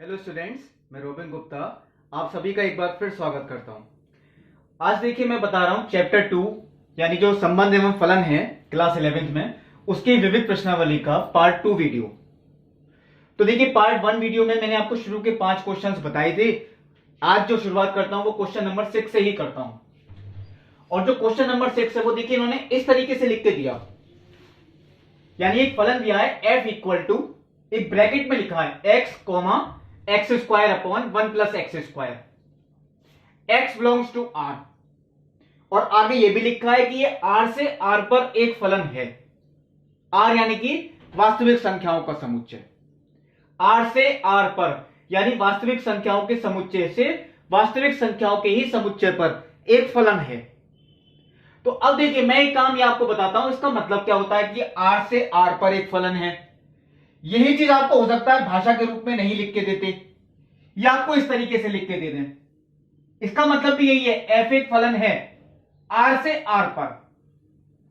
Hello students, मैं robin Gupta आप सभी का एक बार फिर स्वागत करता हूं। आज देखिए मैं बता रहा हूं चैप्टर 2 यानी जो संबंध एवं फलन है क्लास 11th में उसकी विविध प्रश्नावली का पार्ट 2 वीडियो। तो देखिए पार्ट 1 वीडियो में मैंने आपको शुरू के 5 क्वेश्चंस बताए थे। आज जो शुरुआत करता हूं वो क्वेश्चन नंबर 6 से ही करता हूं। और जो क्वेश्चन नंबर 6 है वो देखिए इन्होंने इस तरीके से लिख के दिया, यानी एक फलन दिया है f इक्वल टू, एक ब्रैकेट में लिखा है x, x square upon 1 plus x square, x belongs to R. और आगे ये भी लिखा है कि ये आर से आर पर एक फलन है। आर यानी कि वास्तविक संख्याओं का समुच्चय, आर से आर पर यानी वास्तविक संख्याओं के समुच्चय से वास्तविक संख्याओं के ही समुच्चय पर एक फलन है। तो अब देखिए मैं एक काम ये आपको बताता हूं, इसका मतलब क्या होता है कि आर से आर पर एक फलन है। यही चीज आपको हो सकता है भाषा के रूप में नहीं लिख के देते या आपको इस तरीके से लिख के दे दें। इसका मतलब भी यही है, एफ एक फलन है आर से आर पर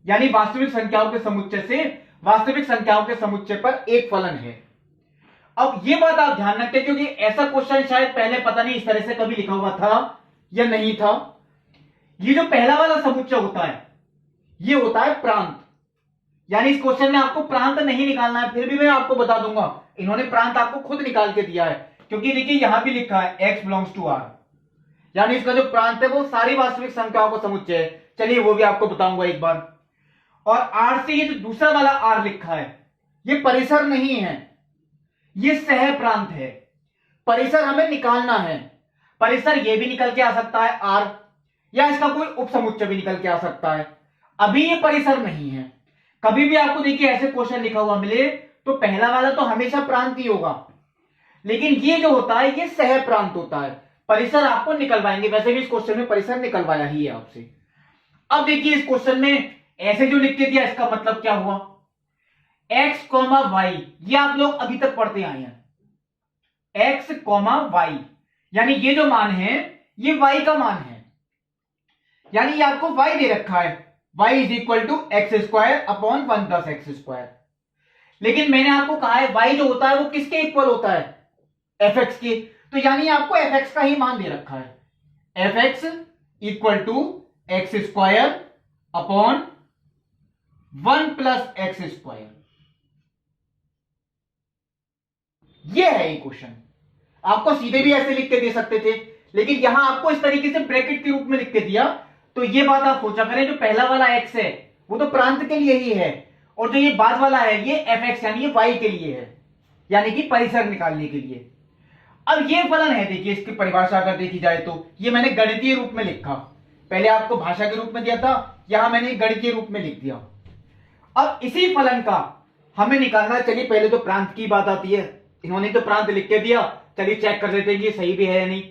यानी वास्तविक संख्याओं के समुच्चय से वास्तविक संख्याओं के समुच्चय पर एक फलन है। अब यह बात आप ध्यान रखें क्योंकि ऐसा क्वेश्चन शायद पहले पता नहीं इस तरह से कभी लिखा हुआ था या नहीं था। ये जो पहला वाला समुच्चय होता है ये होता है प्रांत, यानी इस क्वेश्चन में आपको प्रांत नहीं निकालना है, फिर भी मैं आपको बता दूंगा इन्होंने प्रांत आपको खुद निकाल के दिया है क्योंकि देखिए यहां भी लिखा है x बिलोंग्स टू r, यानी इसका जो प्रांत है वो सारी वास्तविक संख्याओं का समुच्चय है। चलिए वो भी आपको बताऊंगा एक बार। और r से ये जो दूसरा वाला r लिखा है ये परिसर नहीं है, ये सह प्रांत है। परिसर हमें निकालना है, परिसर ये भी निकल के आ सकता है r, या इसका कोई उपसमुच्चय भी निकल के आ सकता है। अभी ये परिसर नहीं है। कभी भी आपको देखिए ऐसे क्वेश्चन लिखा हुआ मिले तो पहला वाला तो हमेशा प्रांत ही होगा, लेकिन ये जो होता है ये सह प्रांत होता है। परिसर आपको निकलवाएंगे, वैसे भी इस क्वेश्चन में परिसर निकलवाया ही है आपसे। अब देखिए इस क्वेश्चन में ऐसे जो लिख के दिया इसका मतलब क्या हुआ, x, y, ये आप लोग अभी तक पढ़ते आए हैं। x, y यानी ये जो मान है ये y का मान है, यानी ये आपको y दे रखा है, y is equal to x square upon 1 plus x square. लेकिन मैंने आपको कहा है y जो होता है वो किसके इक्वल होता है, fx के। तो यानी आपको fx का ही मान दे रखा है, fx equal to x square upon 1 plus x square. ये है ये क्वेश्चन। आपको सीधे भी ऐसे लिख के दे सकते थे, लेकिन यहां आपको इस तरीके से ब्रैकेट के रूप में लिख के दिया। तो ये बात आप सोचा करें, जो पहला वाला x है वो तो प्रांत के लिए ही है, और जो ये बाद वाला है ये fx यानी ये y के लिए है, यानी कि परिसर निकालने के लिए। अब ये फलन है, देखिए इसकी परिभाषा अगर देखी जाए तो ये मैंने गणितीय रूप में लिखा, पहले आपको भाषा के रूप में दिया था, यहां मैंने गणितीय रूप में लिख दिया। अब इसी फलन का हमें निकालना, चलिए पहले तो प्रांत की बात आती है। इन्होंने तो प्रांत लिख के दिया, चलिए चेक कर लेते हैं कि सही भी है या नहीं।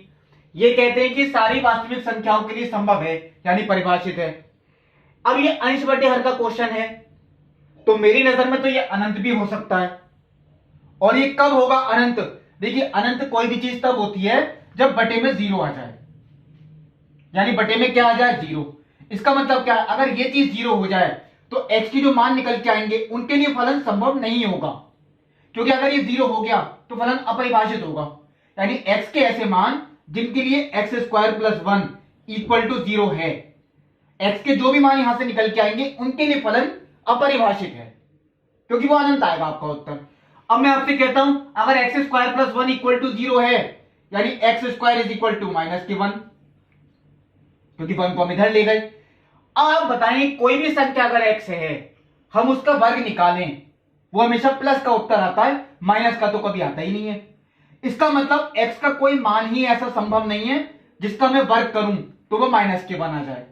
ये कहते हैं कि सारी वास्तविक संख्याओं के लिए संभव है, यानी परिभाषित है। अब ये अंश बटे हर का क्वेश्चन है, तो मेरी नजर में तो ये अनंत भी हो सकता है। और ये कब होगा अनंत, देखिए अनंत कोई भी चीज तब होती है जब बटे में 0 आ जाए, यानी बटे में क्या आ जाए 0। इसका मतलब क्या है, अगर ये चीज 0 हो जाए तो x की जो मान निकल के आएंगे उनके लिए फलन संभव नहीं होगा, क्योंकि अगर ये 0 हो गया तो फलन अपरिभाषित होगा। यानी x के ऐसे मान जिनके लिए x square plus 1 equal to 0 है, x के जो भी मान यहां से निकल के आएंगे उनके लिए फलन अपरिभाषित है, क्योंकि वो अनंत आएगा आपका उत्तर। अब मैं आपसे कहता हूं अगर x square plus 1 equal to 0 है, यानी x square is equal to minus के 1, क्योंकि 1 को हम इधर ले गए। अब बताएं कोई भी संख्या अगर x है हम उसका वर्ग निकालें वो हमेशा प्लस का उत्तर आता है, माइनस का तो कभी आता ही नहीं है। इसका मतलब x का कोई मान ही ऐसा संभव नहीं है जिसका मैं वर्ग करूं तो वो माइनस के 1 आ जाए,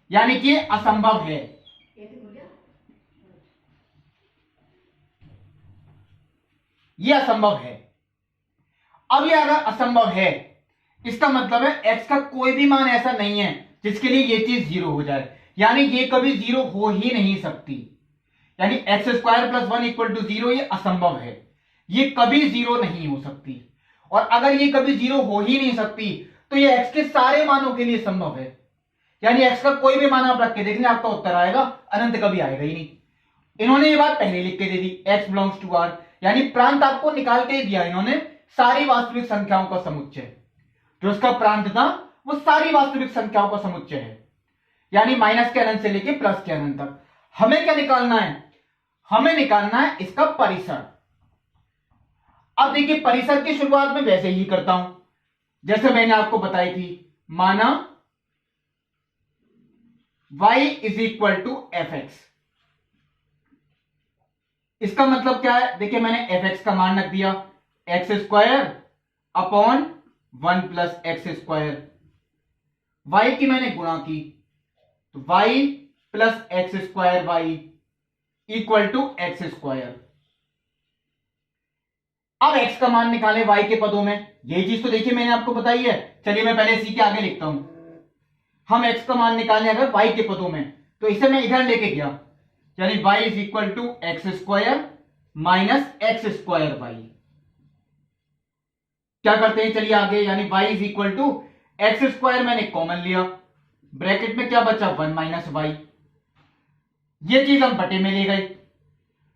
यानी कि असंभव है। ये असंभव है। अब ये अगर असंभव है इसका मतलब है x का कोई भी मान ऐसा नहीं है जिसके लिए ये चीज 0 हो जाए, यानी ये कभी 0 हो ही नहीं सकती। यानी x square plus 1 equal to 0 ये असंभव है, ये कभी 0 नहीं हो सकती। और अगर ये कभी 0 हो ही नहीं सकती तो ये x के सारे मानों के लिए संभव है, यानी x का कोई भी मान आप रख के देखने आपका उत्तर आएगा, अनंत कभी आएगा ही नहीं। इन्होंने ये बात पहले लिख के दे दी, x बिलोंग्स टू r, यानी प्रांत आपको निकाल के ही दिया इन्होंने, सारी वास्तविक संख्याओं का समुच्चय। जो उसका प्रांत था वो सारी वास्तविक संख्याओं का समुच्चय है, यानी माइनस के अनंत से लेकर प्लस के अनंत तक। हमें क्या निकालना है? हमें निकालना है इसका परिसर। अब देखिए परिसर की शुरुआत में वैसे ही करता हूं जैसे मैंने आपको बताई थी। माना y is equal to f x. इसका मतलब क्या है? देखिए मैंने एफ एक्स का मान रख दिया x square upon 1 plus x square. Y की मैंने गुणा की तो y plus x square y equal to x square. अब x का मान निकालें y के पदों में। यही चीज तो देखिए मैंने आपको बताई है। चलिए मैं पहले इसी के आगे लिखता हूं। हम x का मान निकालें अगर y के पदों में तो इसे मैं इधर लेके गया, यानी y is equal to x square minus x square y. क्या करते हैं चलिए आगे, यानी y is equal to x square मैंने कॉमन लिया, ब्रैकेट में क्या बचा 1 माइनस वाई। ये चीज हम बटे में ले गए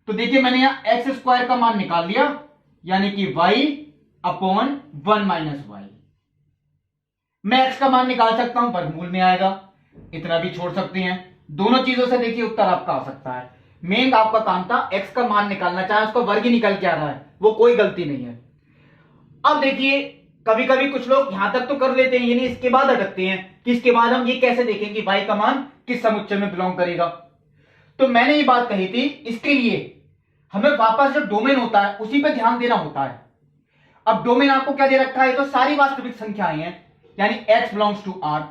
तो देखिए मैंने यहां एक्स स्क्वायर का मान निकाल लिया, यानी कि y अपॉन 1 माइनस वाई। मैं x का मान निकाल सकता हूं, वर्गमूल में आएगा, इतना भी छोड़ सकते हैं। दोनों चीजों से देखिए उत्तर आपका आ सकता है। मेन आपका काम था x का मान निकालना, चाहे उसका वर्ग ही निकल के आ रहा है वो कोई गलती नहीं है। अब देखिए कभी कभी कुछ लोग यहां तक तो कर लेते हैं, यानी इसके बाद अटकते हैं कि इसके बाद हम ये कैसे देखें कि y का मान किस समुच्चय में बिलोंग करेगा। तो मैंने ये बात कही थी, इसके लिए हमें वापस जो डोमेन होता है उसी पे ध्यान देना होता है। अब डोमेन आपको क्या दे रखा है? तो सारी वास्तविक संख्याएं हैं, यानी x बिलोंग्स टू r।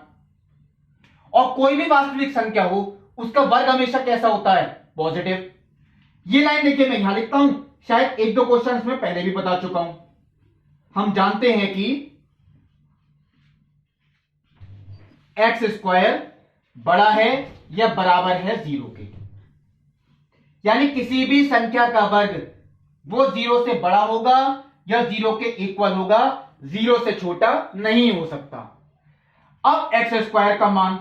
और कोई भी वास्तविक संख्या हो उसका वर्ग हमेशा कैसा होता है? पॉजिटिव। ये लाइन देखिए मैं यहां लिखता हूं, शायद एक दो क्वेश्चन में पहले भी बता चुका हूं। हम जानते हैं कि एक्स स्क्वायर बड़ा है या बराबर है 0 के, यानी किसी भी संख्या का वर्ग वो 0 से बड़ा होगा या 0 के इक्वल होगा, 0 से छोटा नहीं हो सकता। अब एक्स स्क्वायर का मान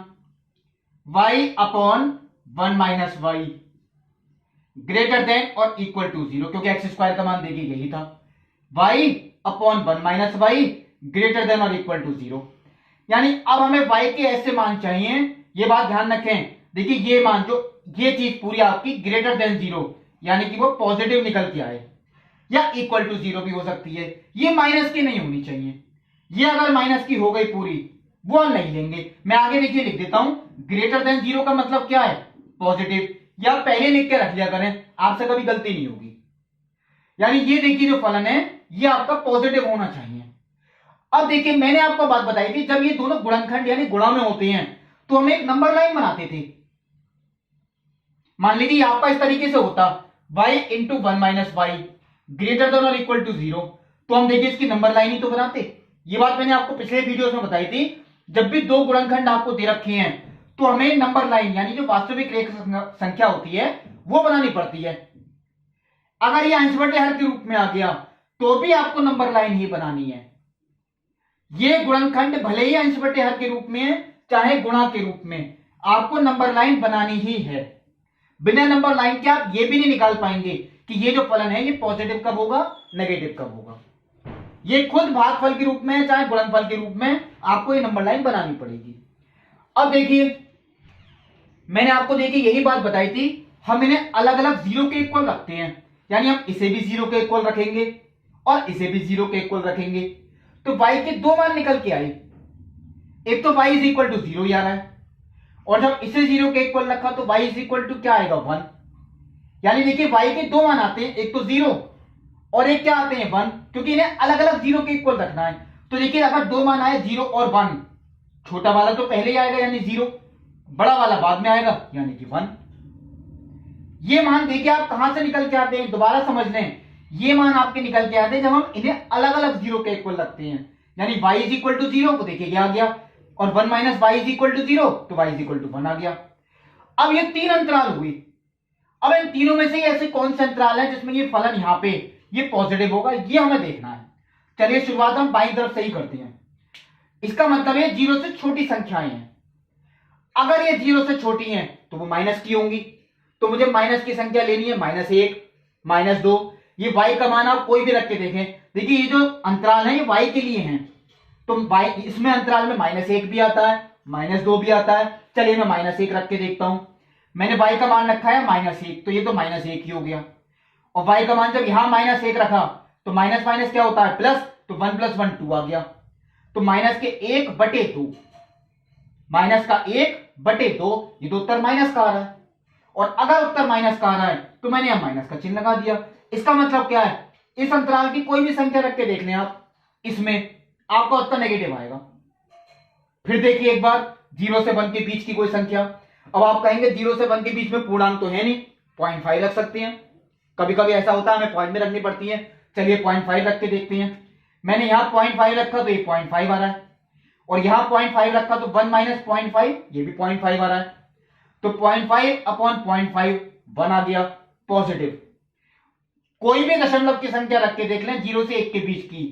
y upon 1 minus y greater than और इक्वल टू 0, क्योंकि एक्स स्क्वायर का मान देखिए यही था, y upon 1 minus y greater than और इक्वल टू 0। यानी अब हमें y के ऐसे मान चाहिए, ये बात ध्यान रखें। देखिए ये मान जो ये चीज पूरी आपकी ग्रेटर देन 0, यानी कि वो पॉजिटिव निकल के आए, या इक्वल टू 0 भी हो सकती है। ये माइनस की नहीं होनी चाहिए, ये अगर माइनस की हो गई पूरी वो हम नहीं लेंगे। मैं आगे देखिए लिख देता हूं, ग्रेटर देन 0 का मतलब क्या है? पॉजिटिव। या पहले लिख के रख लिया करें, आपसे कभी गलती नहीं होगी। यानी ये देखिए जो फलन है ये आपका पॉजिटिव होना चाहिए। अब देखिए मैंने आपको बात बताई थी, जब ये दोनों गुणनखंड यानी गुणा में होते हैं तो हम एक नंबर लाइन बनाते थे। मान लीजिए आपका इस तरीके से होता y into 1 minus y greater than और इक्वल टू 0, तो हम देखिए इसकी नंबर लाइन ही तो बनाते। ये बात मैंने आपको पिछले वीडियोस में बताई थी, जब भी दो गुणनखंड आपको दे रखे हैं तो हमें नंबर लाइन यानी जो वास्तविक रेखा संख्या होती है वो बनानी पड़ती है। अगर ये अंश बटे हर के रूप में आ गया तो भी आपको नंबर लाइन ही बनानी है। ये गुणनखंड भले ही अंश बटे हर के रूप में चाहे गुणा के रूप में, आपको नंबर लाइन बनानी ही है। बिना नंबर लाइन के आप ये भी नहीं निकाल पाएंगे कि ये जो फलन है ये पॉजिटिव कब होगा, नेगेटिव कब होगा। ये खुद भागफल के रूप में चाहे गुणनफल के रूप में आपको ये नंबर लाइन बनानी पड़ेगी। अब देखिए मैंने आपको देखिए यही बात बताई थी, हम इन्हें अलग अलग 0 के इक्वल रखते हैं, यानी हम इसे भी 0 के इक्वल रखेंगे और इसे भी 0 के इक्वल रखेंगे। तो y के दो मान निकल के आए, एक तो y इज इक्वल टू 0 आ रहा है, और जब इसे 0 के इक्वल रखा तो y इज इक्वल टू क्या आएगा 1। यानी देखिए y के दो मान आते हैं, एक तो 0 और एक क्या आते हैं 1, क्योंकि इन्हें अलग अलग 0 के इक्वल रखना है। तो देखिए अगर दो मान आए 0 और 1, छोटा वाला तो पहले ही आएगा यानी 0, बड़ा वाला बाद में आएगा यानी कि 1। ये मान देखिए आप कहां से निकल के आते हैं, दोबारा समझ लें। ये मान आपके निकल के आते हैं जब हम इन्हें अलग अलग 0 के इक्वल रखते हैं, यानी y इज इक्वल टू 0 को देखिए आ गया, और 1 minus y is equal to 0 तो y इज इक्वल टू 1 आ गया। अब ये तीन अंतराल हुए, अब इन तीनों में से ऐसे कौन से अंतराल है जिसमें ये फलन यहां पे ये पॉजिटिव होगा, ये हमें देखना है। चलिए शुरुआत हम बाईं तरफ से ही करते हैं। इसका मतलब है 0 से छोटी संख्याएं हैं, अगर ये 0 से छोटी हैं तो वो माइनस की होंगी, तो मुझे माइनस की संख्या लेनी है -1, -2। ये y का मान आप कोई भी रख के देखें, देखिए ये जो अंतराल है ये y के लिए है, तो y इसमें अंतराल में -1 भी आता है, -2 भी आता है। चलिए मैं -1 रख के देखता हूं। मैंने y का मान रखा है -1, तो ये तो -1 ही हो गया। और y का मान जब यहां -1 रखा तो माइनस माइनस क्या होता है प्लस, तो 1 + 1 2 आ गया। तो माइनस के 1/2, माइनस का 1/2, ये तो उत्तर माइनस का आ रहा है। और अगर उत्तर माइनस का आ रहा है तो मैंने यहां माइनस का चिन्ह लगा दिया। इसका मतलब क्या है, इस अंतराल की कोई भी संख्या रख के देख लें आप, इसमें आपका उत्तर नेगेटिव आएगा। फिर देखिए एक बार 0 से 1 के बीच की कोई संख्या। अब आप कहेंगे 0 से 1 के बीच में पूर्णांक तो है नहीं, 0.5 रख सकते हैं। कभी कभी ऐसा होता है हमें पॉइंट में रखनी पड़ती है। चलिए 0.5 रख के देखते हैं। मैंने यहां 0.5 रखा तो ये 0.5 आ रहा है, और यहां 0.5 रखा तो 1 - 0.5, ये भी 0.5 आ रहा है। तो 0.5/0.5 1 आ गया पॉजिटिव। कोई भी दशमलव की संख्या रख के देख लें 0 से 1 के बीच की,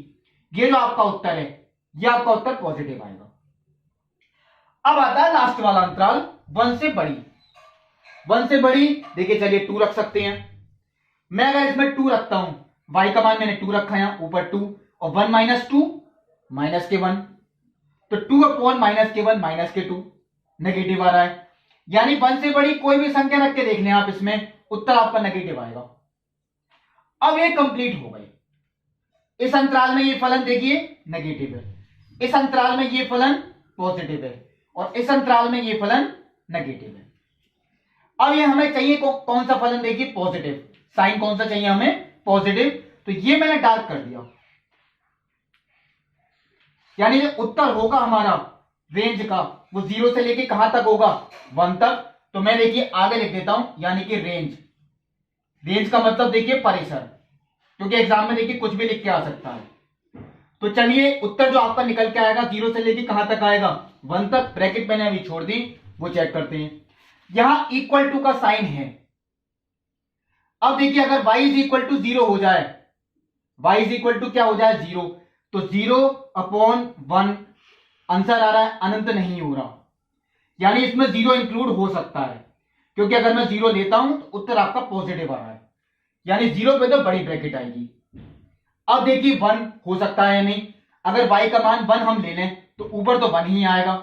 ये जो आपका उत्तर है ये आपका उत्तर पॉजिटिव आएगा। अब आता है लास्ट वाला अंतराल 1 से बड़ी। 1 से बड़ी देखिए, चलिए 2 रख सकते हैं। मैं अगर इसमें 2 रखता हूं, y का मान मैंने 2 रखा है ऊपर 2, और 1 - 2 -1, तो 2/-1 -2 नेगेटिव आ रहा है। यानी 1 से बड़ी कोई भी संख्या रख के देख लें आप, इसमें उत्तर आपका नेगेटिव आएगा। अब ये कंप्लीट हो गई। इस अंतराल में ये फलन देखिए नेगेटिव है, इस अंतराल में ये फलन पॉजिटिव है, और इस अंतराल में ये फलन नेगेटिव है। अब ये हमें चाहिए कौन सा फलन, देखिए पॉजिटिव। साइन कौन सा चाहिए हमें, पॉजिटिव। तो ये मैंने डार्क कर दिया, यानी जो उत्तर होगा हमारा रेंज का वो 0 से लेके कहां तक होगा, 1 तक। तो मैं देखिए आगे लिख देता हूं, यानी कि रेंज। रेंज का मतलब देखिए परिसर, क्योंकि एग्जाम में देखिए कुछ भी लिख के आ सकता है। तो चलिए उत्तर जो आपका निकल के आएगा 0 से लेके कहां तक आएगा, 1 तक। ब्रैकेट मैंने अभी छोड़ दी, वो चेक करते हैं। यहां इक्वल टू का साइन है। अब देखिए अगर y = 0 हो जाए, y = क्या हो जाए 0, तो 0/1 आंसर आ रहा है, अनंत नहीं हो रहा। यानी इसमें 0 इंक्लूड हो सकता है, क्योंकि अगर मैं 0 लेता हूं तो उत्तर आपका पॉजिटिव आ रहा है, यानी 0 पे तो बड़ी ब्रैकेट आएगी। अब देखिए 1 हो सकता है या नहीं। अगर y का मान 1 हम ले लें तो ऊपर तो 1 ही आएगा,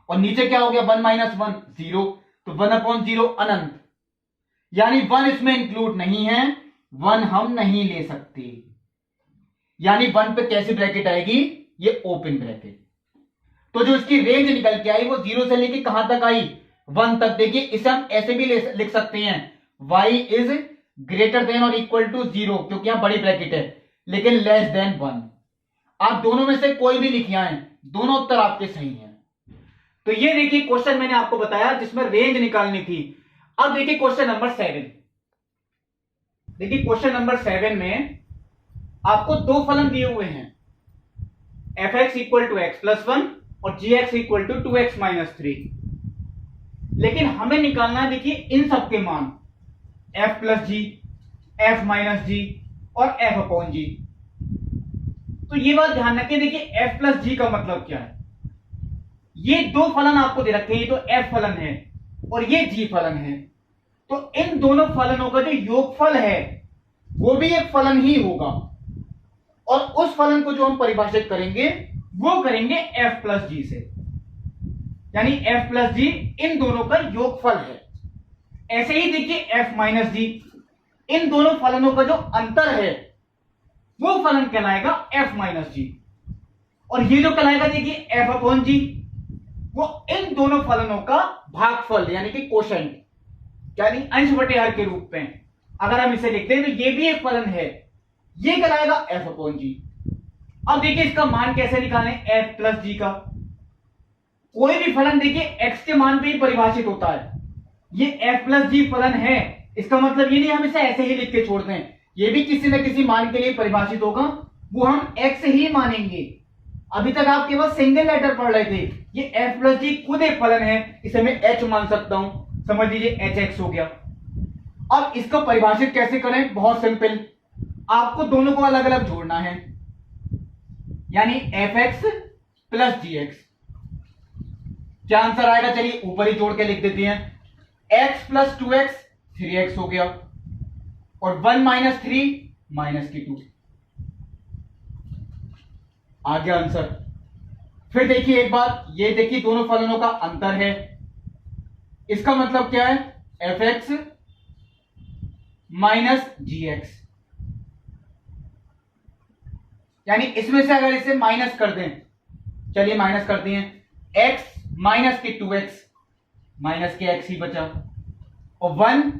और नीचे क्या हो गया 1 - 1 0, तो 1/0 अनंत। यानी 1 इसमें इंक्लूड नहीं है, 1 हम नहीं ले सकते। यानी 1 पे कैसी ब्रैकेट आएगी, ये ओपन ब्रैकेट। तो जो इसकी रेंज निकल के आई वो 0 से लेके कहां तक आई, 1 तक। देखिए इसे हम ऐसे भी लिख सकते हैं, y इज ग्रेटर देन और इक्वल टू 0, क्योंकि यहां बड़ी ब्रैकेट है, लेकिन लेस देन 1। आप दोनों में से कोई भी लिखिए आए, दोनों उत्तर आपके सही हैं। तो ये देखिए क्वेश्चन मैंने आपको बताया जिसमें रेंज निकालनी थी। अब देखिए क्वेश्चन नंबर 7। देखिए क्वेश्चन नंबर 7 में आपको दो फलन दिए हुए हैं, fx = x+1 और gx = 2x - 3। लेकिन हमें निकालना है देखिए इन सब के मान, f + g, f - g और f/g। तो ये बात ध्यान रखिए, देखिए f + g का मतलब क्या है। ये दो फलन आपको दे रखे हैं, ये तो f फलन है और ये g फलन है। तो इन दोनों फलनों का जो योगफल है वो भी एक फलन ही होगा, और उस फलन को जो हम परिभाषित करेंगे वो करेंगे f + g से, यानी f + g इन दोनों का योगफल है। ऐसे ही देखिए f - g, इन दोनों फलनों का जो अंतर है वो फलन कहलाएगा f - g, और ये जो कहलाएगा देखिए f/g, वो इन दोनों फलनों का भागफल यानी कि कोशेंट, यानी अंश बटे हर के रूप में अगर हम इसे लिखते हैं तो ये भी एक फलन है, ये कहलाएगा f/g। अब देखिए इसका मान कैसे निकालें, f + g का। कोई भी फलन देखिए x के मान पे ही परिभाषित होता है। ये f + g फलन है, इसका मतलब ये नहीं हम इसे ऐसे ही लिख के छोड़ दें, ये भी किसी न किसी मान के लिए परिभाषित होगा, वो हम x ही मानेंगे। अभी तक आप केवल सिंगल लेटर पढ़ रहे थे, ये f + g खुद एक फलन है, इसे मैं h मान सकता हूं, समझ लीजिए hx हो गया। अब इसको परिभाषित कैसे करें, बहुत सिंपल, आपको दोनों को अलग अलग जोड़ना है, यानी fx + gx। क्या आंसर आएगा, चलिए ऊपर ही जोड़ के लिख देते हैं, x + 2x 3x हो गया, और 1 - 3 - 2। आ गया आंसर। फिर देखिए एक बात, ये देखिए दोनों फलनों का अंतर है, इसका मतलब क्या है, एफ एक्स माइनस जी एक्स, यानी इसमें से अगर इसे माइनस कर दें, चलिए माइनस करते हैं, x माइनस के 2x, माइनस के x ही बचा, और 1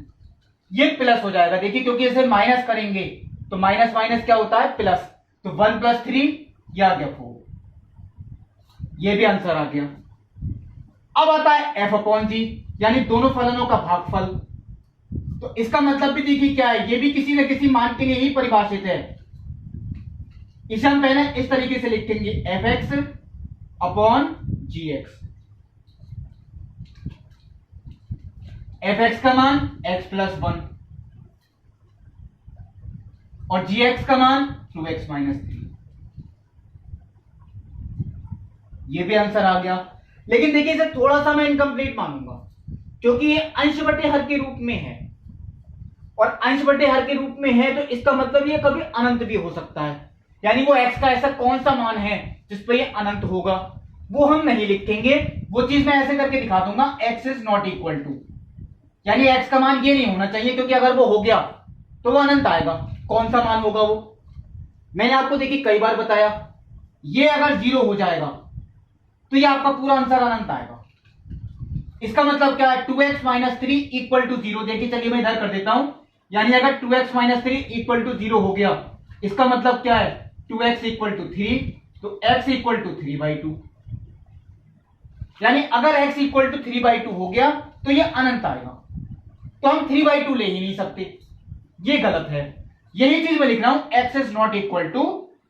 ये प्लस हो जाएगा, देखिए क्योंकि इसे माइनस करेंगे तो माइनस माइनस क्या होता है, प्लस, तो 1 प्लस 3 ये आ गया 4, ये भी आंसर आ गया। अब आता है f अपॉन जी, यानी दोनों फलनों का भागफल, तो इसका मतलब भी देखिए क्या है, ये भी किसी न किसी मान के लिए ही परिभाषित है। इसे हम पहले इस तरीके से लिखेंगे, एफ एक्स अपॉन जी एक्स, एफ एक्स का मान x प्लस 1 और जी एक्स का मान 2x माइनस 3, ये भी आंसर आ गया। लेकिन देखिए इसे थोड़ा सा मैं इनकम्प्लीट मानूंगा, क्योंकि ये अंश बटे हर के रूप में है, और अंश बटे हर के रूप में है तो इसका मतलब ये कभी अनंत भी हो सकता है, यानी वो x का ऐसा कौन सा मान है जिस पर ये अनंत होगा, वो हम नहीं लिखेंगे, वो चीज मैं ऐसे करके दिखा दूंगा, x is not equal to, यानी x का मान ये नहीं होना चाहिए, क्योंकि अगर वो हो गया तो वो अनंत आएगा। कौन सा मान होगा वो, मैंने आपको देखिए कई बार बताया, ये अगर 0 हो जाएगा तो ये आपका पूरा आंसर अनंत आएगा। इसका मतलब क्या है, 2x माइनस 3 इक्वल टू 0, देखिए चलिए मैं इधर कर देता हूं, यानी अगर 2x माइनस 3 इक्वल टू 0 हो गया, इसका मतलब क्या है, 2x इक्वल टू 3, तो x इक्वल टू 3/2, यानी अगर x इक्वल टू 3/2 हो गया तो ये अनंत आएगा, तो हम 3/2 ले ही नहीं सकते, ये गलत है। यही चीज मैं लिख रहा हूं, x is not equal to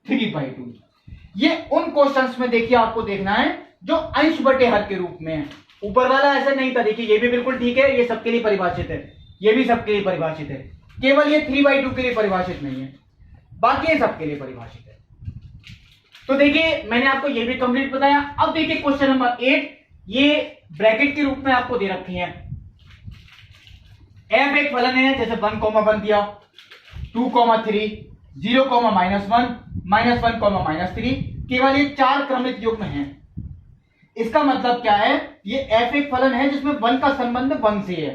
3/2। ये उन क्वेश्चंस में देखिए आपको देखना है जो अंश बटे हर के रूप में है, ऊपर वाला ऐसा नहीं था, देखिए ये भी बिल्कुल ठीक है, ये सबके लिए परिभाषित है, ये भी सबके लिए परिभाषित है, केवल ये 3/2 के लिए परिभाषित नहीं है, बाकी ये सबके लिए परिभाषित है। तो देखिए मैंने आपको ये भी कंप्लीट बताया। अब देखिए क्वेश्चन नंबर 8, ये ब्रैकेट के रूप में आपको दे रखी है, एफ एक फलन है, जैसे 1,1 दिया, 2,3, 0,-1, -1, -3, केवल ये 4 क्रमिक युग्म हैं। इसका मतलब क्या है, ये एफ एक फलन है जिसमें 1 का संबंध 1 से है,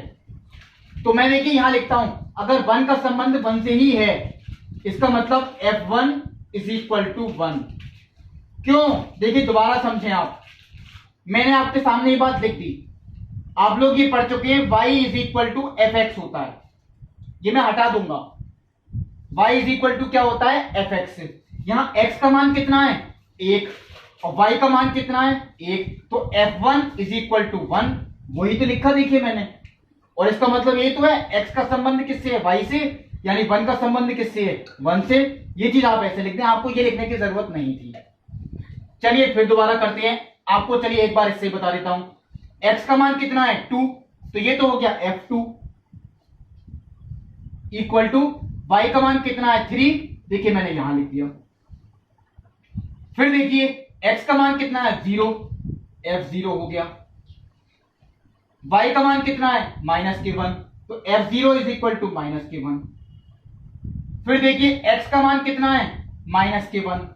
तो मैं देखिए यहां लिखता हूं, अगर 1 का संबंध 1 से ही है, इसका मतलब f1 इज इक्वल टू 1। क्यों, देखिए दोबारा समझें आप, मैंने आपके सामने ये बात लिख दी, आप लोग ये पढ़ चुके हैं, y is equal to f x होता है, ये मैं हटा दूंगा, y इज इक्वल टू क्या होता है, एफ एक्स। यहां x का मान कितना है, 1, और y का मान कितना है, 1, तो f1 इज इक्वल टू 1, वही तो लिखा देखिए मैंने, और इसका मतलब ये तो है, x का संबंध किससे है, y से, यानी 1 का संबंध किससे है, 1 से। ये चीज आप ऐसे लिखते हैं, आपको ये लिखने की जरूरत नहीं थी। चलिए फिर दोबारा करते हैं, आपको चलिए एक बार इससे बता देता हूं, x का मान कितना है, 2, तो ये तो हो गया f2 इक्वल टू y का मान कितना है, 3, देखिए मैंने यहां लिख दिया। फिर देखिए x का मान कितना है, 0, f0 हो गया, y का मान कितना है, -1, तो f0 इज इक्वल टू -1। फिर देखिए x का मान कितना है, -1,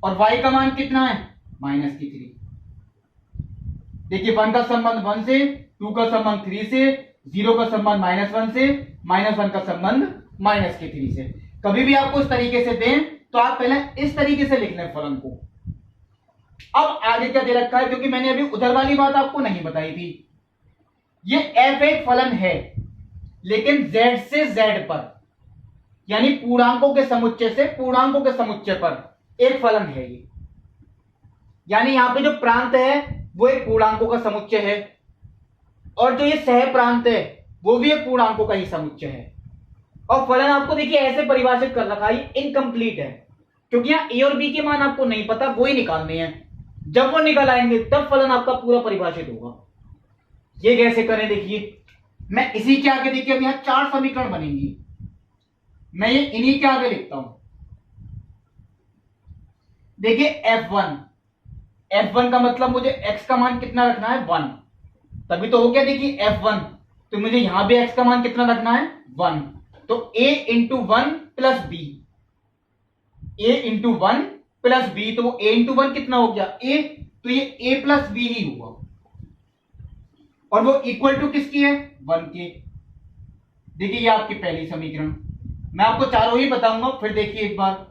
और y का मान कितना है, -3। देखिए 1 का संबंध 1 से, 2 का संबंध 3 से, 0 का संबंध -1 से, -1 का संबंध -3 से। कभी भी आपको इस तरीके से दें तो आप पहले इस तरीके से लिख लें फलन को। अब आगे क्या दे रखा है, क्योंकि मैंने अभी उधर वाली बात आपको नहीं बताई थी, ये f एक फलन है, लेकिन z से z पर, यानी पूर्णांकों के समुच्चय से पूर्णांकों के समुच्चय पर एक फलन है ये, यानी यहां पे जो प्रांत है वो एक पूर्णांकों का समुच्चय है, और जो ये सह प्रांत है वो भी एक पूर्णांकों का ही समुच्चय है। और फलन आपको देखिए ऐसे परिभाषित कर रखा है, इनकम्प्लीट है, क्योंकि यहां ए और बी के मान आपको नहीं पता, वो ही निकालने हैं, जब वो निकल आएंगे तब फलन आपका पूरा परिभाषित होगा। ये कैसे करें, देखिए मैं इसी के आगे, देखिए अब यहां 4 समीकरण बनेंगी, मैं ये इन्हीं के आगे लिखता हूं। देखिए f1 का मतलब मुझे x का मान कितना रखना है, 1, तभी तो हो गया। देखिए f1, तो मुझे यहां भी x का मान कितना रखना है, 1, तो a into 1 plus b, a into 1 plus b, तो वो a इंटू 1 कितना हो गया a, तो ये a प्लस बी ही हुआ, और वो इक्वल टू किसकी है 1 के। देखिए ये आपकी पहली समीकरण, मैं आपको चारों ही बताऊंगा, फिर देखिए एक बार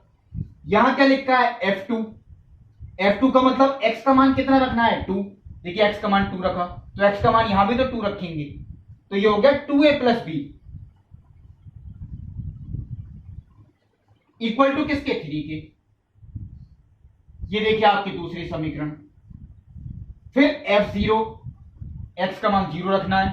यहां क्या लिखा है f2, f2 का मतलब x का मान कितना रखना है 2, देखिए x का मान 2 रखा, तो x का मान यहां भी तो 2 रखेंगे, तो ये हो गया 2a plus B equal to किसके 3 के। ये देखिए आपकी दूसरी समीकरण। फिर f0, x का मान 0 रखना है,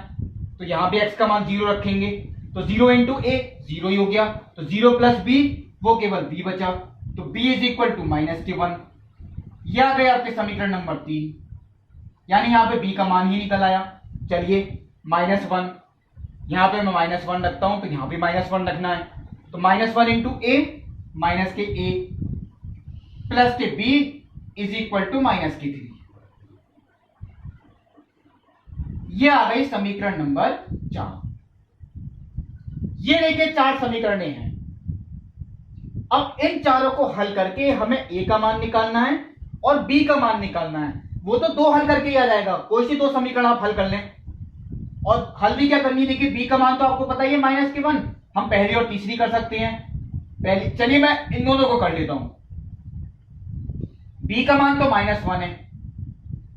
तो यहां भी x का मान 0 रखेंगे, तो 0 इंटू ए 0 ही हो गया, तो 0 प्लस बी वो केवल b बचा, तो b is equal to minus के 1। यह आ गया आपके समीकरण नंबर 3, यानी यहां पे b का मान ही निकल आया। चलिए -1, यहां पे मैं -1 रखता हूं, तो यहां भी -1 रखना है, तो -1 इंटू ए माइनस के a प्लस के b is equal to minus के 3। यह आ गई समीकरण नंबर 4। ये देखिए 4 समीकरणें हैं। अब इन चारों को हल करके हमें a का मान निकालना है और b का मान निकालना है। वो तो 2 हल करके ही आ जाएगा, कोई सी 2 समीकरण आप हल कर लें। और हल भी क्या करनी है, देखिए b का मान तो आपको पता ही है माइनस के 1, हम पहली और तीसरी कर सकते हैं। पहले चलिए मैं इन दोनों को कर लेता हूं। b का मान तो -1 है,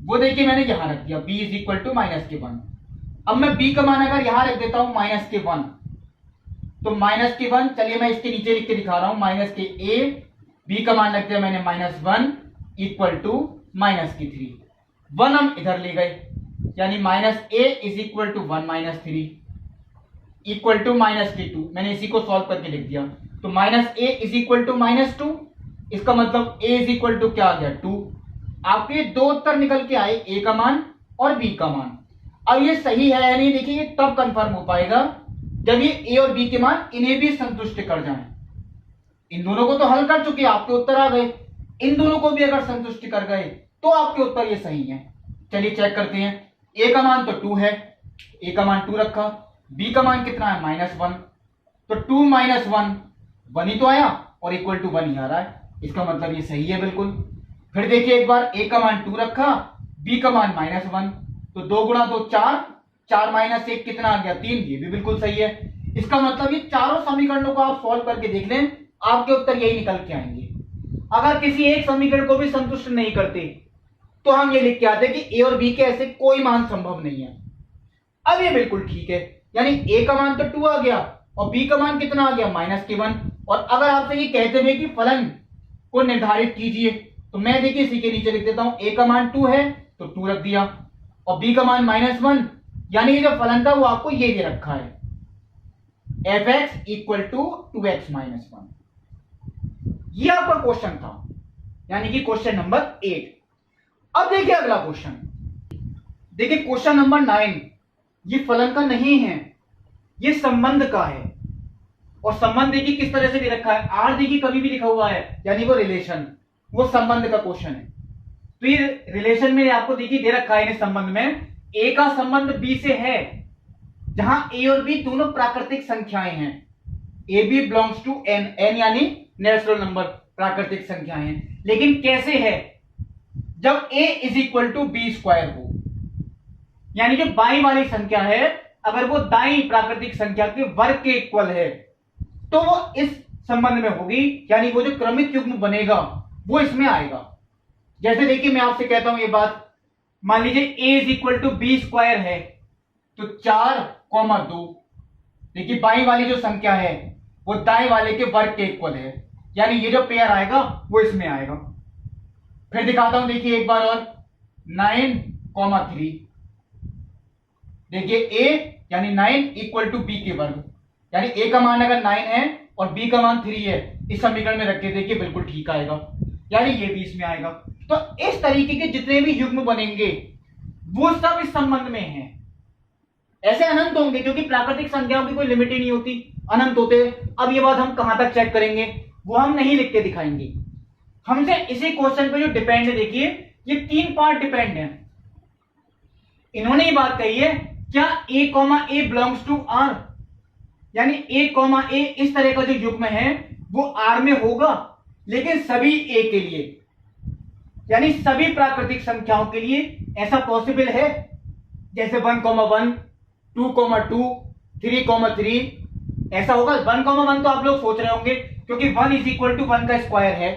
वो देखिए मैंने यहां रख दिया, b इज इक्वल टू -1। अब मैं b का मान अगर यहां रख देता हूं -1, तो -1, चलिए मैं इसके नीचे लिख के दिखा रहा हूं, -a, b का मान रख दिया मैंने -1 इक्वल टू -3। 1 हम इधर ले गए, यानी -a is equal to 1 -3 equal to -2। मैंने इसी को सॉल्व करके लिख दिया, तो -a इज इक्वल टू -2, इसका मतलब a इज इक्वल टू क्या आ गया 2। आपके 2 उत्तर निकल के आए, a का मान और b का मान। अब ये सही है या नहीं, देखिए ये तब कंफर्म हो पाएगा जब ये a और b के मान इन्हें भी संतुष्ट कर जाएं। इन दोनों को तो हल कर चुके, आपके उत्तर आ गए, इन दोनों को भी अगर संतुष्ट कर गए तो आपके उत्तर ये सही है। चलिए चेक करते हैं। a का मान तो 2 है, a का मान 2 रखा, b का मान कितना है -1, तो 2 - 1 1 ही तो आया और इक्वल टू 1 ही आ रहा है, इसका मतलब ये सही है बिल्कुल। फिर देखिए एक बार, a का मान 2 रखा, b का मान -1, तो 2 गुणा 2 4, 4 - 1 कितना आ गया 3, ये भी बिल्कुल सही है। इसका मतलब ये चारों समीकरणों को आप सॉल्व करके देख लें, आपके उत्तर यही निकल के आएंगे। अगर किसी एक समीकरण को भी संतुष्ट नहीं करते तो हम ये लिख के आते कि a और b के ऐसे कोई मान संभव नहीं है। अब ये बिल्कुल ठीक है, यानी a का मान तो 2 आ गया और b का मान कितना आ गया -1। और अगर आपसे ये कहते हुए कि फलन को निर्धारित कीजिए, तो मैं देखिए इसी के नीचे लिख देता हूं, a का मान 2 है तो 2 रख दिया, और b का मान -1, यानी ये जो फलन था वो आपको ये दे रखा है, fx इक्वल टू 2x -1। ये आपका क्वेश्चन था, यानी कि क्वेश्चन नंबर 8। अब देखिए अगला क्वेश्चन, देखिए क्वेश्चन नंबर 9। ये फलन का नहीं है, ये संबंध का है। और संबंध देखिए किस तरह से दे रखा है, आर देखिए कभी भी लिखा हुआ है, यानी वो रिलेशन, वो संबंध का क्वेश्चन है। तो ये रिलेशन में आपको देखिए दे रखा है, इस संबंध में a का संबंध b से है, जहां a और b दोनों प्राकृतिक संख्याएं हैं। a b belongs to n, n यानी नेचुरल नंबर, प्राकृतिक संख्याएं हैं। लेकिन कैसे है, जब a is equal to b square हो, यानी जो बाई वाली संख्या है अगर वो दाई प्राकृतिक संख्या के वर्ग के इक्वल है तो वो इस संबंध में होगी, यानी वो जो क्रमिक युग्म बनेगा वो इसमें आएगा। जैसे देखिए मैं आपसे कहता हूं ये बात, मान लीजिए a is equal to b square है, तो 4, 2, देखिए बाई वाली जो संख्या है वो दाएं वाले के वर्ग के इक्वल है, यानी ये जो पेयर आएगा वो इसमें आएगा। फिर दिखाता हूं, देखिए एक बार और, 9, 3, देखिए a यानी 9 इक्वल टू b के वर्ग, यानी a का मान अगर 9 है और b का मान 3 है, इस समीकरण में रख के देखिए बिल्कुल ठीक आएगा, यानी ये भी इसमें आएगा। तो इस तरीके के जितने भी युग्म बनेंगे वो सब इस संबंध में हैं। ऐसे अनंत होंगे, क्योंकि प्राकृतिक संख्याओं की कोई लिमिट ही नहीं होती, अनंत होते। अब ये बात हम कहां तक चेक करेंगे वो हम नहीं लिख के दिखाएंगे, हमसे इसी क्वेश्चन पे जो डिपेंड है, देखिए ये 3 पार्ट डिपेंड है। इन्होंने ये बात कही है, क्या a बिलोंग्स टू r, यानी a इस तरह का जो युग्म है वो r में होगा, लेकिन सभी ए के लिए, यानी सभी प्राकृतिक संख्याओं के लिए ऐसा पॉसिबल है? जैसे 1,1, 2,2, 3,3 ऐसा होगा? 1,1 तो आप लोग सोच रहे होंगे क्योंकि 1 इज इक्वल टू 1 का स्क्वायर है।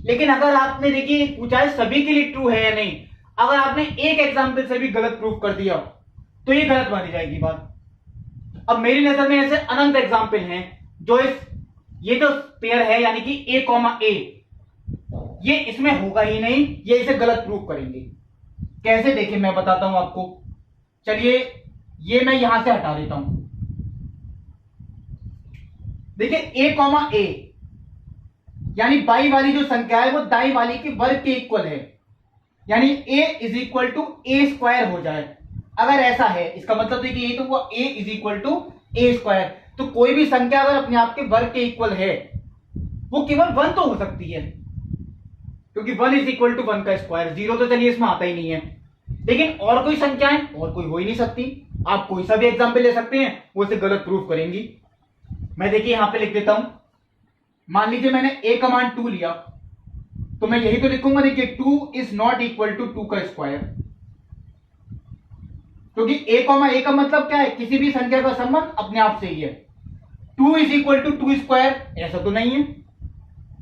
लेकिन अगर आपने देखिए पूछा है सभी के लिए ट्रू है या नहीं, अगर आपने एक एग्जाम्पल से भी गलत प्रूफ कर दिया तो ये गलत मानी जाएगी बात। अब मेरी नजर में ऐसे अनंत एग्जाम्पल हैं जो ये जो पेयर है यानी कि ए कॉमा ए, ये इसमें होगा ही नहीं, ये इसे गलत प्रूफ करेंगे। कैसे देखिए मैं बताता हूं आपको। चलिए ये मैं यहां से हटा देता हूं। देखिए ए कॉमा ए यानी बाई वाली जो संख्या है वो दाई वाली के वर्ग के इक्वल है, यानी a is equal to a square हो जाए। अगर ऐसा है इसका मतलब देखिए ये तो वो a is equal to a square, तो कोई भी संख्या अगर अपने आप के वर्ग के इक्वल है वो केवल 1 तो हो सकती है, क्योंकि 1 इज इक्वल टू 1 का स्क्वायर, 0 तो चलिए इसमें आता ही नहीं है। लेकिन और कोई संख्याएं और कोई हो ही नहीं सकती। आप कोई सा भी एग्जाम्पल ले सकते हैं, वो इसे गलत प्रूफ करेंगी। मैं देखिए यहां पे लिख देता हूं। मान लीजिए मैंने a कमांड 2 लिया, तो मैं यही तो लिखूंगा, देखिए 2 इज नॉट इक्वल टू 2 का स्क्वायर, क्योंकि a कॉमा a का मतलब क्या है? किसी भी संख्या का संबंध अपने आप से ही है। 2 इज इक्वल टू 2 स्क्वायर ऐसा तो नहीं है।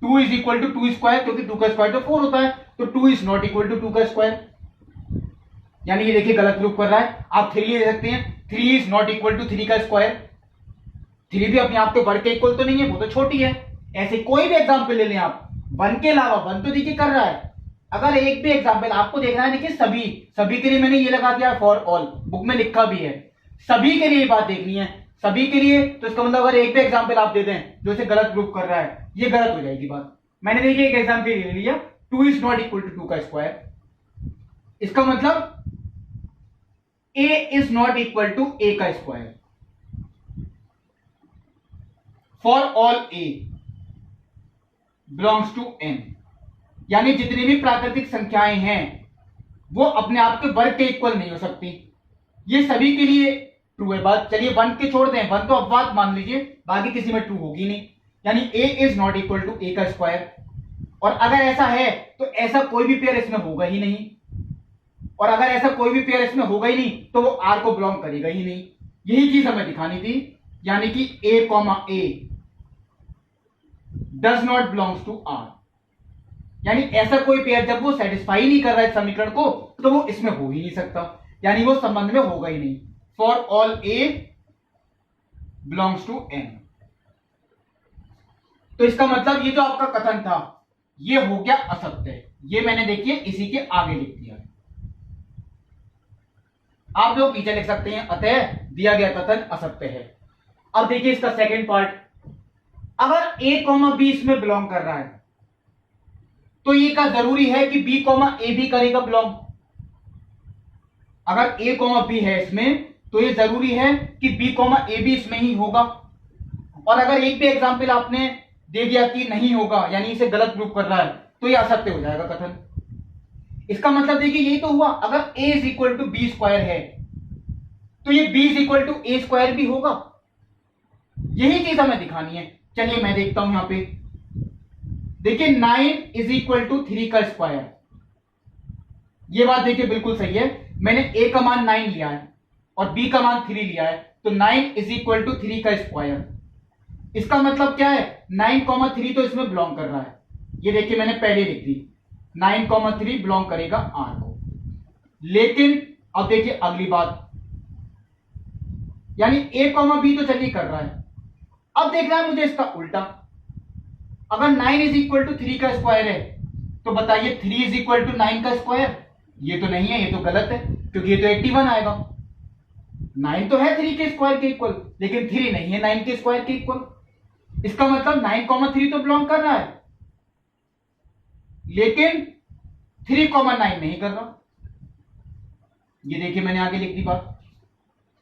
2 इज इक्वल टू 2 स्क्वायर, क्योंकि 2 का स्क्वायर तो 4 होता है, तो 2 इज नॉट इक्वल टू 2 का स्क्वायर, यानी ये देखिए गलत प्रूफ कर रहा है। आप 3 ले सकते हैं, 3 इज नॉट इक्वल टू 3 का स्क्वायर, 3 भी अपने आप के वर्ग के इक्वल तो नहीं है, वो तो छोटी है। ऐसे कोई भी एग्जाम्पल ले लें आप, 1 के अलावा, 1 तो देखिए कर रहा है। अगर एक भी एग्जाम्पल आपको देखना है, देखिए सभी के लिए मैंने ये लगा दिया फॉर ऑल, बुक में लिखा भी है, सभी के लिए बात देखनी है, सभी के लिए। तो इसका मतलब अगर एक भी एग्जाम्पल आप दे दें जो इसे गलत प्रूफ कर रहा है, ये गलत हो जाएगी बात। मैंने देखिए एक एग्जाम्पल ले लिया, 2 इज नॉट इक्वल टू 2 का स्क्वायर, इसका मतलब a is not equal to a का square for all a belongs to n, यानी जितनी भी प्राकृतिक संख्याएं हैं वो अपने आप के वर्ग के इक्वल नहीं हो सकती। ये सभी के लिए ट्रू है बात। चलिए 1 के छोड़ दें, 1 तो अपवाद मान लीजिए, बाकी किसी में ट्रू होगी नहीं, यानी a is not equal to a का स्क्वायर। और अगर ऐसा है तो ऐसा कोई भी पेयर इसमें होगा ही नहीं, और अगर ऐसा कोई भी पेयर इसमें होगा ही नहीं तो वो r को बिलोंग करेगा ही नहीं। यही चीज हमें दिखानी थी, यानी कि a comma a does not belongs to r, यानी ऐसा कोई पेयर जब वो सेटिस्फाई नहीं कर रहा है समीकरण को, तो वो इसमें हो ही नहीं सकता, यानी वो संबंध में होगा ही नहीं। For all a belongs to n, तो इसका मतलब ये जो आपका कथन था ये हो गया असत्य। ये मैंने देखिए इसी के आगे लिख दिया। आप लोग पीछे लिख सकते हैं, अतः दिया गया कथन असत्य है। अब देखिए इसका सेकंड पार्ट, अगर a कॉमा b इसमें बिलोंग कर रहा है तो ये का जरूरी है कि b कॉमा a भी करेगा बिलोंग। अगर a कॉमा b है इसमें तो ये जरूरी है कि b कॉमा a भी इसमें ही होगा। और अगर एक भी एग्जाम्पल आपने दे दिया कि नहीं होगा, यानी इसे गलत प्रूफ कर रहा है, तो ये असत्य हो जाएगा कथन। इसका मतलब देखिए यही तो हुआ, अगर a is equal to b square है तो ये b is equal to a square भी होगा। यही चीज हमें दिखानी है। चलिए मैं देखता हूं यहां पे, देखिए 9 इज इक्वल टू 3 का स्क्वायर, ये बात देखिए बिल्कुल सही है। मैंने a का मान 9 लिया है और b का मान 3 लिया है, तो 9 इज इक्वल टू 3 का स्क्वायर। इसका मतलब क्या है, 9,3 तो इसमें बिलोंग कर रहा है, ये देखिए मैंने पहले लिख दी, 9,3 बिलोंग करेगा r को। लेकिन अब देखिए अगली बात, यानी a कॉमा b तो चलिए कर रहा है, अब देखना है मुझे इसका उल्टा। अगर 9 इज इक्वल टू 3 का स्क्वायर है तो बताइए 3 इज इक्वल टू 9 का स्क्वायर, ये तो नहीं है, ये तो गलत है, क्योंकि ये तो 81 आएगा। 9 तो है 3 के स्क्वायर के इक्वल, लेकिन 3 नहीं है 9 के स्क्वायर के इक्वल। इसका मतलब 9,3 तो बिलोंग कर रहा है, लेकिन 3,9 नहीं कर रहा। ये देखिए मैंने आगे लिख दी बात।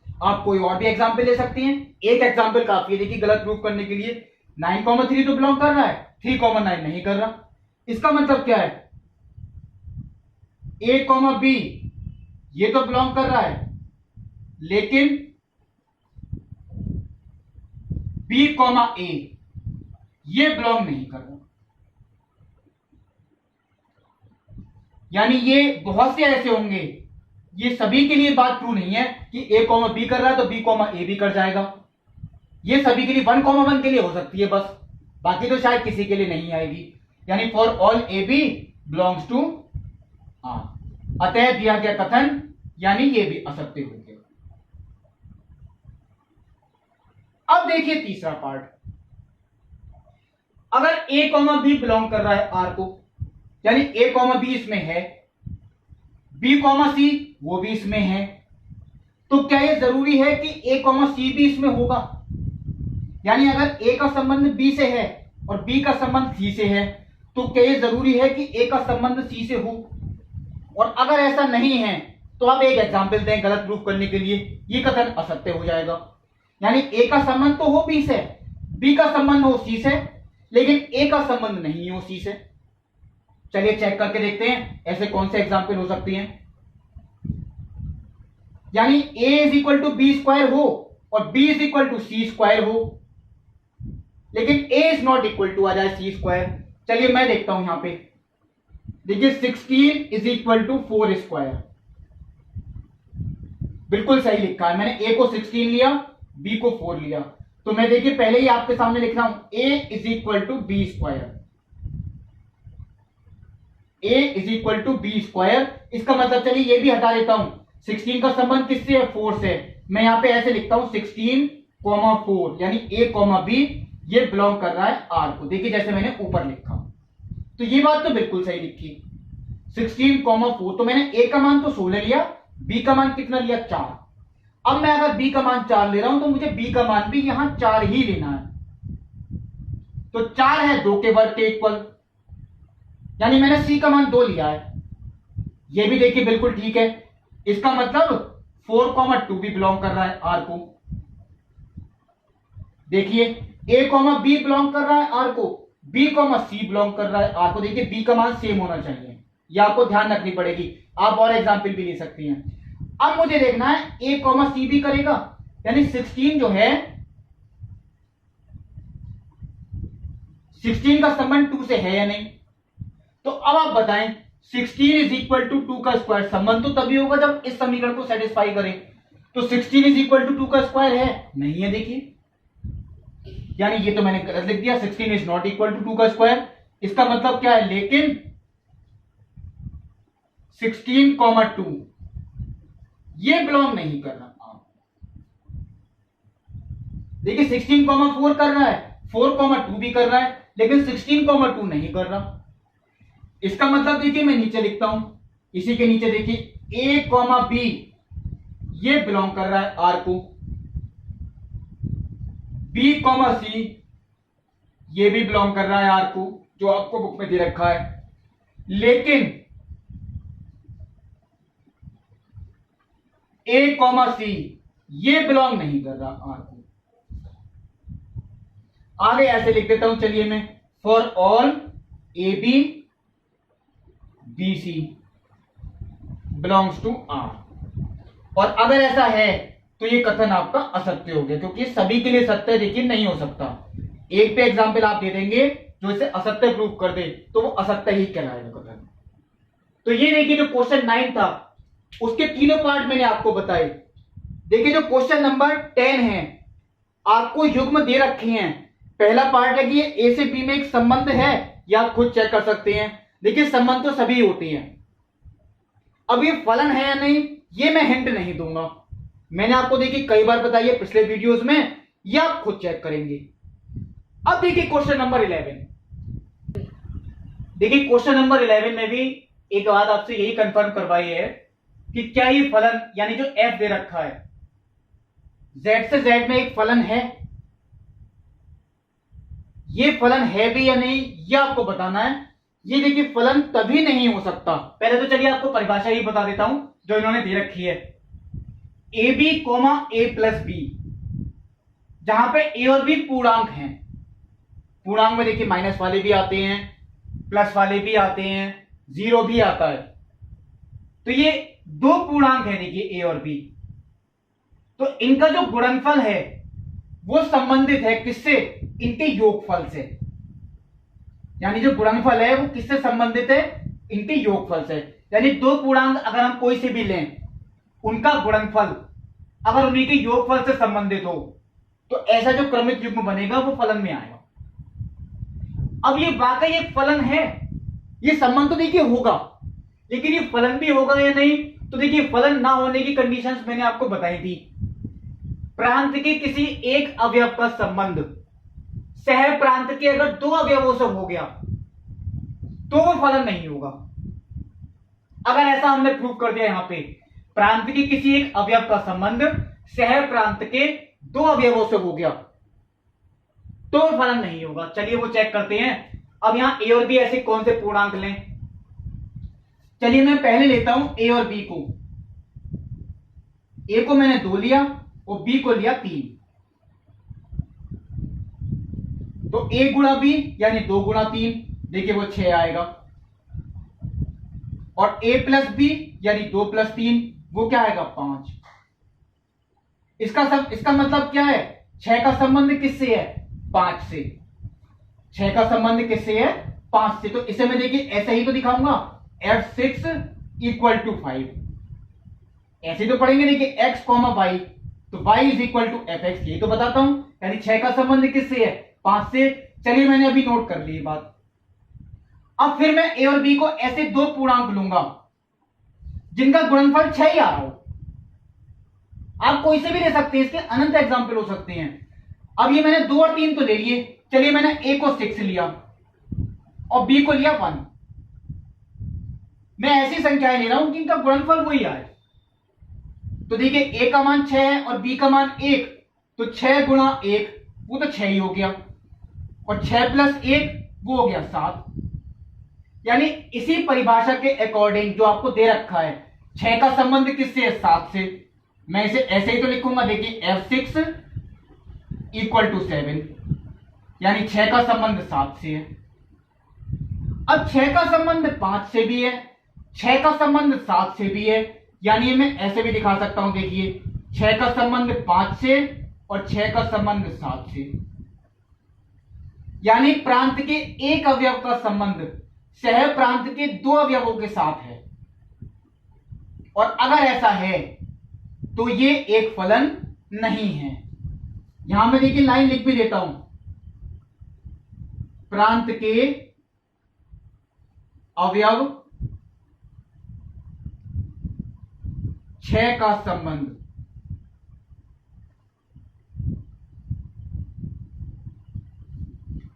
आप कोई और भी एग्जाम्पल ले सकते हैं, एक एग्जाम्पल काफी है देखिए गलत प्रूफ करने के लिए। 9,3 तो बिलोंग कर रहा है, 3,9 नहीं कर रहा। इसका मतलब क्या है, a कॉमा b ये तो बिलोंग कर रहा है, लेकिन b कॉमा a ये बिलोंग नहीं कर रहा। यानी ये बहुत से ऐसे होंगे, ये सभी के लिए बात ट्रू नहीं है कि ए कॉमा बी कर रहा है तो बी कॉमा ए भी कर जाएगा। ये सभी के लिए 1 कॉमा 1 के लिए हो सकती है बस, बाकी तो शायद किसी के लिए नहीं आएगी। यानी for all a b belongs to R, अतः दिया गया कथन यानी ये भी असत्य हो गया। अब देखिए तीसरा पार्ट, अगर ए कॉमा बी बिलोंग कर रहा है आर को, यानी ए कॉमा बी इसमें है, बी कॉमा सी वो भी इसमें है, तो क्या यह जरूरी है कि ए कॉमा सी भी इसमें होगा? यानी अगर ए का संबंध बी से है और बी का संबंध सी से है, तो क्या यह जरूरी है कि ए का संबंध सी से हो? और अगर ऐसा नहीं है तो आप एक एग्जांपल दें गलत प्रूफ करने के लिए, ये कथन असत्य हो जाएगा। यानी ए का संबंध तो हो बी से, बी का संबंध हो सी से, लेकिन ए का संबंध नहीं हो सी से। चलिए चेक करके देखते हैं ऐसे कौन से एग्जांपल हो सकती हैं। यानी a is equal to b square हो और b is equal to c square हो, लेकिन a is not equal to आ जाए सी स्क्वायर। चलिए मैं देखता हूं यहां पे, देखिए 16 इज इक्वल टू 4 स्क्वायर, बिल्कुल सही लिखा है। मैंने a को 16 लिया, b को 4 लिया, तो मैं देखिए पहले ही आपके सामने लिख रहा हूं a is equal to b square, a is equal to b square. इसका मतलब चलिए ये भी हटा देता हूं, 16 का संबंध किससे है? 4 से। मैं यहां पे ऐसे लिखता हूं 16, 4, यानी a, b ये बिलोंग कर रहा है r को। देखिए जैसे मैंने ऊपर लिखा, तो ये बात तो बिल्कुल सही लिखी, 16, 4। तो मैंने a का मान तो 16 लिया, b का मान कितना लिया? 4। अब मैं अगर b का मान 4 ले रहा हूं तो मुझे b का मान भी यहां 4 ही लेना है। तो 4 है 2 के वर्ग के इक्वल, यानी मैंने c का मान 2 लिया है। ये भी देखिए बिल्कुल ठीक है। इसका मतलब 4, 2 भी बिलोंग कर रहा है r को। देखिए a, b बिलोंग कर रहा है r को, b, c बिलोंग कर रहा है r को। देखिए b का मान सेम होना चाहिए, ये आपको ध्यान रखनी पड़ेगी। आप और एग्जांपल भी ले सकती हैं। अब मुझे देखना है a, c भी करेगा, यानी 16 जो है 16 का संबंध 2 से है या नहीं। तो अब आप बताएं 16 इज इक्वल टू 2 का स्क्वायर, संबंध तो तभी होगा जब इस समीकरण को सेटिस्फाई करें। तो 16 इज इक्वल टू 2 का स्क्वायर है? नहीं है। देखिए यानी ये तो मैंने गलत लिख दिया, 16 इज नॉट इक्वल टू 2 का स्क्वायर। इसका मतलब क्या है? लेकिन 16, 2 ये बिलोंग नहीं कर रहा। देखिए 16, 4 कर रहा है, 4, 2 भी कर रहा है, लेकिन 16, 2 नहीं कर रहा। इसका मतलब देखिए मैं नीचे लिखता हूं, इसी के नीचे देखिए a, b ये बिलोंग कर रहा है r को, b, c ये भी बिलोंग कर रहा है r को, जो आपको बुक में दे रखा है। लेकिन a, c ये बिलोंग नहीं कर रहा r को। आगे ऐसे लिख देता हूं, चलिए मैं, for all a b c belongs to R. और अगर ऐसा है तो ये कथन आपका असत्य हो गया, क्योंकि सभी के लिए सत्य लेकिन नहीं हो सकता। एक पे एग्जाम्पल आप दे देंगे जो इसे असत्य प्रूव कर दे तो वो असत्य ही कहलाएगा कथन। तो ये देखिए जो क्वेश्चन 9 था उसके तीनों पार्ट मैंने आपको बताए। देखिए जो क्वेश्चन नंबर 10 है आपको युग्म दे रखे हैं। पहला पार्ट है कि ए से बी में एक संबंध है, या आप खुद चेक कर सकते हैं। देखिए संबंध तो सभी होती हैं, अब ये फलन है या नहीं ये मैं हिंट नहीं दूंगा, मैंने आपको देखिए कई बार बताई है पिछले वीडियोस में, ये आप खुद चेक करेंगे। अब देखिए क्वेश्चन नंबर 11। देखिए क्वेश्चन नंबर 11 में भी एक बात आपसे यही कंफर्म करवाई है कि क्या ये फलन यानी जो f दे रखा है z से z में एक फलन है, ये फलन है भी या नहीं ये आपको बताना है। ये देखिए फलन तभी नहीं हो सकता, पहले तो चलिए आपको परिभाषा ही बता देता हूं जो इन्होंने दे रखी है, a b comma a plus b, जहां पे ए और बी पूर्णांक हैं। पूर्णांक में देखिए माइनस वाले भी आते हैं, प्लस वाले भी आते हैं, जीरो भी आता है। तो ये दो पूर्णांक है देखिए ए और बी, तो इनका जो गुणनफल है वो संबंधित है किससे? इनके योगफल से। यानी जो गुणनफल है वो किससे संबंधित है? इनके योगफल से। यानी दो पूर्णांक अगर हम कोई से भी लें, उनका गुणनफल अगर उन्हीं के योगफल से संबंधित हो, तो ऐसा जो क्रमिक युग्म बनेगा वो फलन में आएगा। अब ये वाकई एक फलन है, ये संबंध तो देखिए होगा, लेकिन ये फलन भी होगा या नहीं, तो देखिए फलन ना होने की कंडीशंस मैंने आपको बताई थी। प्रांत के किसी एक अवयव का संबंध सह प्रांत के अगर दो अवयवों से हो गया तो वो फलन नहीं होगा। अगर ऐसा हमने प्रूव कर दिया यहां पे, प्रांत के किसी एक अवयव का संबंध सह प्रांत के दो अवयवों से हो गया तो वो फलन नहीं होगा। चलिए वो चेक करते हैं। अब यहां ए और बी ऐसे कौन से पूर्णांक लें? चलिए मैं पहले लेता हूं ए और बी को। ए को मैंने 2 लिया और बी को लिया 3। तो ए गुणा बी यानी 2 गुणा 3, देखिए वो 6 आएगा। और ए प्लस बी यानी 2 प्लस 3 वो क्या आएगा? 5। इसका मतलब क्या है? 6 का संबंध किससे है? 5 से। 6 का संबंध किससे है? 5 से। तो इसे मैं देखिए ऐसे ही तो दिखाऊंगा, f6 इक्वल टू 5। ऐसे तो पढ़ेंगे देखिए x कॉमा y, तो y is equal to fx, ये तो बताता हूं। यानी 6 का संबंध किससे है? 5 से। चलिए मैंने अभी नोट कर ली बात। अब फिर मैं a और b को ऐसे दो पूर्णांक लूंगा जिनका गुणनफल 6 ही आ रहा हो। आप कोई से भी ले सकते हैं, इसके अनंत एग्जाम्पल हो सकते हैं। अब ये मैंने 2 और 3 तो ले लिए। चलिए मैंने a को 6 लिया और b को लिया 1। मैं ऐसी संख्याएं ले रहा हूं कि इनका गुणनफल वही आए। तो देखिए a का मान 6 है और b का मान 1, तो 6 गुणा 1 वो तो 6 ही हो गया, और 6 प्लस 1 वो हो गया 7। यानी इसी परिभाषा के अकॉर्डिंग जो आपको दे रखा है, 6 का संबंध किससे है? 7 से। मैं इसे ऐसे ही तो लिखूंगा, देखिए f6 इक्वल टू 7, यानी 6 का संबंध 7 से है। अब 6 का संबंध 5 से भी है, 6 का संबंध 7 से भी है, यानी मैं ऐसे भी दिखा सकता हूं, देखिए 6 का संबंध 5 से और 6 का संबंध 7 से। यानी प्रांत के एक अवयव का संबंध सह प्रांत के दो अवयवों के साथ है, और अगर ऐसा है तो ये एक फलन नहीं है। यहां मैं देखिए लाइन लिख भी देता हूं, प्रांत के अवयव 6 का संबंध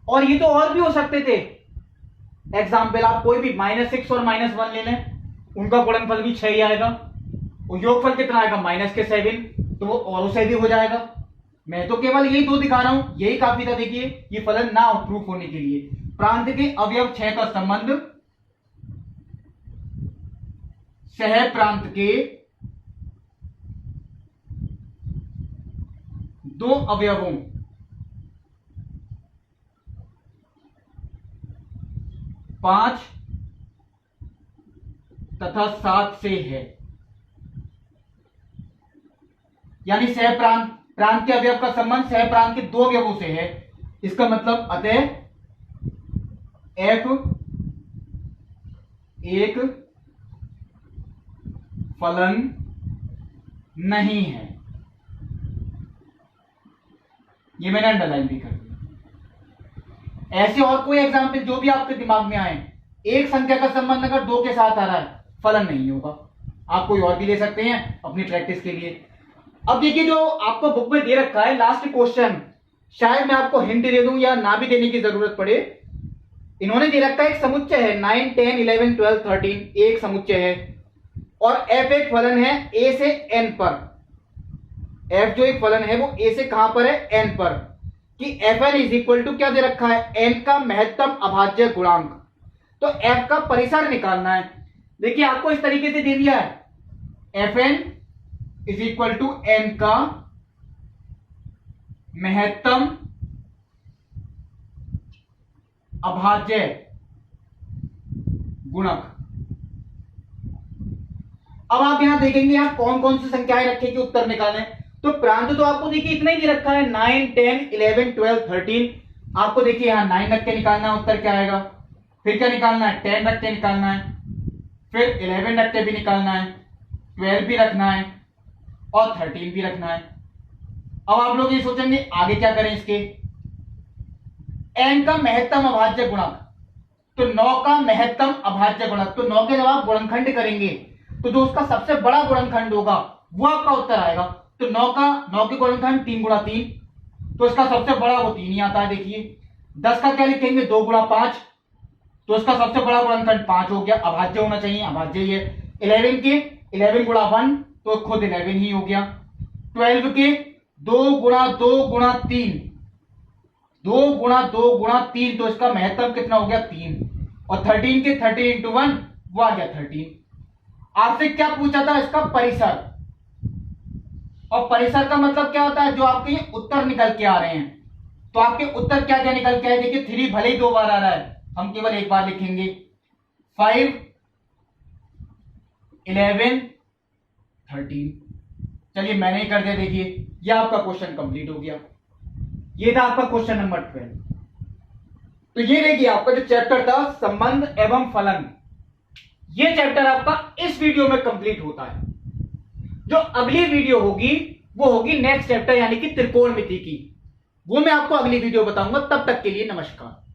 और ये तो और भी हो सकते थे एग्जाम्पल। आप कोई भी -6 और -1 ले लें, उनका गुणनफल भी 6 ही आएगा, और योगफल कितना आएगा? -7, तो वो और से भी हो जाएगा। मैं तो केवल यही दो दिखा रहा हूं, यही काफी था। देखिए ये फलन ना प्रूफ होने के लिए, प्रांत के अवयव 6 का संबंध सह प्रांत के दो अवयवों 5 तथा 7 से है। यानी सह प्रांत के अवयव का संबंध सह प्रांत के दो अवयवों से है। इसका मतलब अतः f एक फलन नहीं है। ये मैंने अंडरलाइन भी कर दिया। ऐसे और कोई एग्जाम्पल जो भी आपके दिमाग में आए, एक संख्या का संबंध अगर 2 के साथ आ रहा है, फलन नहीं होगा। आप कोई और भी ले सकते हैं अपनी प्रैक्टिस के लिए। अब देखिए जो आपको बुक में दे रखा है लास्ट क्वेश्चन, शायद मैं आपको हिंट दे दूं या ना भी देने की जरूरत पड़े। इन्होंने दे रखा है एक समुच्चय है 9, 10, 11, 12, 13, एक समुच्चय है, और f एक फलन है a से n पर। f जो एक फलन है वो a से कहां पर है? n पर। कि fn इज इक्वल टू क्या दे रखा है? n का महत्तम अभाज्य गुणांक। तो f का परिसर निकालना है। देखिए आपको इस तरीके से दे दिया है, fn is equal to n का महत्तम अभाज्य गुणक। अब आप यहां देखेंगे यहां कौन कौन सी संख्याएं रखें कि उत्तर निकालें। तो प्रांत तो आपको देखिए इतना ही दे रखा है 9, 10, 11, 12, 13। आपको देखिए यहां 9 रख के निकालना है, उत्तर क्या आएगा। फिर क्या निकालना है? 10 रख के निकालना है, फिर 11 रख के भी निकालना है, 12 भी रखना है और 13 भी रखना है। अब आप लोग ये सोचेंगे आगे क्या करें इसके, n का महत्तम अभाज्य गुणक, तो 9 का महत्तम अभाज्य गुणक, तो 9 के जब आप गुणनखंड करेंगे तो जो उसका सबसे बड़ा गुणनखंड होगा वो आपका उत्तर आएगा। तो 9 के गुणनखंड 3 गुणा 3, तो इसका सबसे बड़ा वो 3 ही आता है। देखिए 10 का क्या लिखेंगे, 2 गुणा 5, तो इसका सबसे बड़ा गुणनखंड 5 हो गया, अभाज्य होना चाहिए, अभाज्य ही है। 11 के 11 गुणा 1, तो खुद 11 ही हो गया। 12 के 2 गुणा 2 गुणा 3, 2 गुणा 2 गुणा 3, तो इसका महत्तम कितना हो गया 3। और 13 के 13 इंटू 1, वो आ गया 13। आपसे क्या पूछा था, इसका परिसर, और परिसर का मतलब क्या होता है, जो आपके ये उत्तर निकल के आ रहे हैं, तो आपके उत्तर क्या क्या निकल के आए। देखिए 3 भले ही 2 बार आ रहा है, हम केवल एक बार लिखेंगे। 5, 11, 13। चलिए मैंने ही कर दिया। देखिए यह आपका क्वेश्चन कंप्लीट हो गया। ये था आपका क्वेश्चन नंबर 12। तो ये देखिए आपका जो चैप्टर था संबंध एवं फलन, ये चैप्टर आपका इस वीडियो में कंप्लीट होता है। जो अगली वीडियो होगी वो होगी नेक्स्ट चैप्टर यानी कि त्रिकोणमिति की, वो मैं आपको अगली वीडियो बताऊंगा। तब तक के लिए नमस्कार।